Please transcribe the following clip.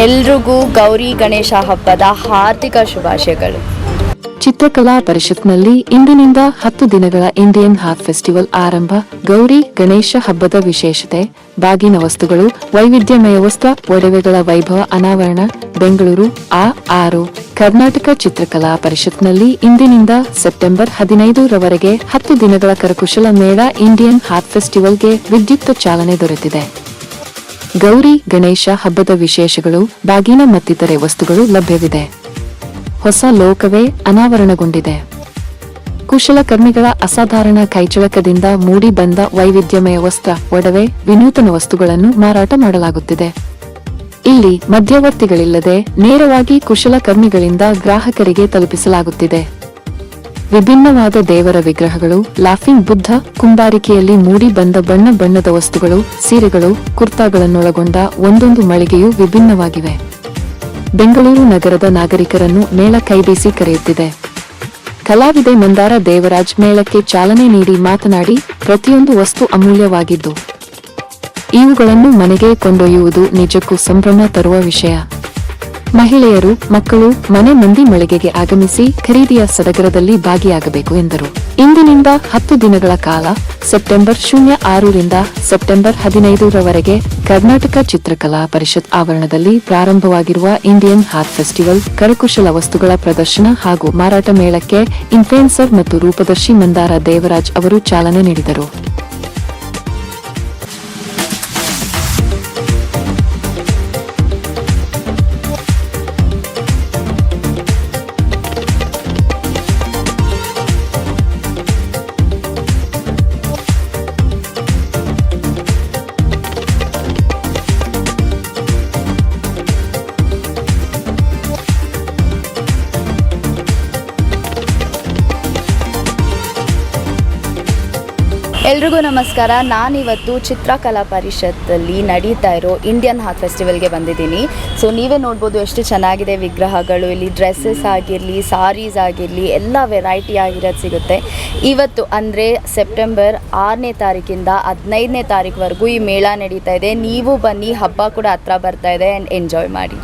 ಎಲ್ರಿಗೂ ಗೌರಿ ಗಣೇಶ ಹಬ್ಬದ ಹಾರ್ದಿಕ ಶುಭಾಶಯಗಳು. ಚಿತ್ರಕಲಾ ಪರಿಷತ್ನಲ್ಲಿ ಇಂದಿನಿಂದ 10 ದಿನಗಳ ಇಂಡಿಯನ್ ಹಾರ್ಟ್ ಫೆಸ್ಟಿವಲ್ ಆರಂಭ. ಗೌರಿ ಗಣೇಶ ಹಬ್ಬದ ವಿಶೇಷತೆ, ಬಾಗಿನ ವಸ್ತುಗಳು, ವೈವಿಧ್ಯಮಯ ವಸ್ತ್ರ ಒಡವೆಗಳ ವೈಭವ ಅನಾವರಣ. ಬೆಂಗಳೂರು ಆ6 ಕರ್ನಾಟಕ ಚಿತ್ರಕಲಾ ಪರಿಷತ್ನಲ್ಲಿ ಇಂದಿನಿಂದ ಸೆಪ್ಟೆಂಬರ್ 15 ರವರೆಗೆ 10 ದಿನಗಳ ಕರಕುಶಲ ಮೇಳ ಇಂಡಿಯನ್ ಹಾರ್ಟ್ ಫೆಸ್ಟಿವಲ್ಗೆ ವಿದ್ಯುಕ್ತ ಚಾಲನೆ ದೊರೆತಿದೆ. ಗೌರಿ ಗಣೇಶ ಹಬ್ಬದ ವಿಶೇಷಗಳು, ಬಾಗಿನ ಮತ್ತಿತರೆ ವಸ್ತುಗಳು ಲಭ್ಯವಿದೆ. ಹೊಸ ಲೋಕವೇ ಅನಾವರಣಗೊಂಡಿದೆ. ಕುಶಲಕರ್ಮಿಗಳ ಅಸಾಧಾರಣ ಕೈಚಳಕದಿಂದ ಮೂಡಿ ಬಂದ ವೈವಿಧ್ಯಮಯ ವಸ್ತ್ರ, ಒಡವೆ, ವಿನೂತನ ವಸ್ತುಗಳನ್ನು ಮಾರಾಟ ಮಾಡಲಾಗುತ್ತಿದೆ. ಇಲ್ಲಿ ಮಧ್ಯವರ್ತಿಗಳಿಲ್ಲದೆ ನೇರವಾಗಿ ಕುಶಲಕರ್ಮಿಗಳಿಂದ ಗ್ರಾಹಕರಿಗೆ ತಲುಪಿಸಲಾಗುತ್ತಿದೆ. ವಿಭಿನ್ನವಾದ ದೇವರ ವಿಗ್ರಹಗಳು, ಲಾಫಿಂಗ್ ಬುದ್ಧ, ಕುಂಬಾರಿಕೆಯಲ್ಲಿ ಮೂಡಿ ಬಂದ ಬಣ್ಣ ಬಣ್ಣದ ವಸ್ತುಗಳು, ಸೀರೆಗಳು, ಕುರ್ತಾಗಳನ್ನೊಳಗೊಂಡ ಒಂದೊಂದು ಮಳಿಗೆಯೂ ವಿಭಿನ್ನವಾಗಿವೆ. ಬೆಂಗಳೂರು ನಗರದ ನಾಗರಿಕರನ್ನು ಮೇಳ ಕೈಬೀಸಿ ಕರೆಯುತ್ತಿದೆ. ಕಲಾವಿದೆ ಮಂದಾರ ದೇವರಾಜ್ ಮೇಳಕ್ಕೆ ಚಾಲನೆ ನೀಡಿ ಮಾತನಾಡಿ, ಪ್ರತಿಯೊಂದು ವಸ್ತು ಅಮೂಲ್ಯವಾಗಿದ್ದು ಇವುಗಳನ್ನು ಮನೆಗೆ ಕೊಂಡೊಯ್ಯುವುದು ನಿಜಕ್ಕೂ ಸಂಭ್ರಮ ತರುವ ವಿಷಯ. ಮಹಿಳೆಯರು, ಮಕ್ಕಳು, ಮನೆ ಮಂದಿ ಮಳಿಗೆಗೆ ಆಗಮಿಸಿ ಖರೀದಿಯ ಸಡಗರದಲ್ಲಿ ಭಾಗಿಯಾಗಬೇಕು ಎಂದರು. ಇಂದಿನಿಂದ 10 ದಿನಗಳ ಕಾಲ ಸೆಪ್ಟೆಂಬರ್ 06 ರಿಂದ ಸೆಪ್ಟೆಂಬರ್ 15 ರವರೆಗೆ ಕರ್ನಾಟಕ ಚಿತ್ರಕಲಾ ಪರಿಷತ್ ಆವರಣದಲ್ಲಿ ಪ್ರಾರಂಭವಾಗಿರುವ ಇಂಡಿಯನ್ ಹಾರ್ಟ್ ಫೆಸ್ಟಿವಲ್ ಕರಕುಶಲ ವಸ್ತುಗಳ ಪ್ರದರ್ಶನ ಹಾಗೂ ಮಾರಾಟ ಮೇಳಕ್ಕೆ ಇನ್ಫ್ಲುಯೆನ್ಸರ್ ಮತ್ತು ರೂಪದರ್ಶಿ ಮಂದಾರ ದೇವರಾಜ್ ಅವರು ಚಾಲನೆ ನೀಡಿದರು. ಎಲ್ರಿಗೂ ನಮಸ್ಕಾರ. ನಾನಿವತ್ತು ಚಿತ್ರಕಲಾ ಪರಿಷತ್ತಲ್ಲಿ ನಡೀತಾ ಇರೋ ಇಂಡಿಯನ್ ಹಾರ್ಟ್ ಫೆಸ್ಟಿವಲ್ಗೆ ಬಂದಿದ್ದೀನಿ. ಸೊ ನೀವೇ ನೋಡ್ಬೋದು ಎಷ್ಟು ಚೆನ್ನಾಗಿದೆ ವಿಗ್ರಹಗಳು. ಇಲ್ಲಿ ಡ್ರೆಸ್ಸಸ್ ಆಗಿರಲಿ, ಸಾರೀಸ್ ಆಗಿರಲಿ, ಎಲ್ಲ ವೆರೈಟಿ ಆಗಿರೋದು ಸಿಗುತ್ತೆ. ಇವತ್ತು ಅಂದರೆ ಸೆಪ್ಟೆಂಬರ್ 6ನೇ ತಾರೀಕಿಂದ 15ನೇ ತಾರೀಕುವರೆಗೂ ಈ ಮೇಳ ನಡೀತಾ ಇದೆ. ನೀವು ಬನ್ನಿ, ಹಬ್ಬ ಕೂಡ ಹತ್ರ ಬರ್ತಾ ಇದೆ, ಆ್ಯಂಡ್ ಎಂಜಾಯ್ ಮಾಡಿ.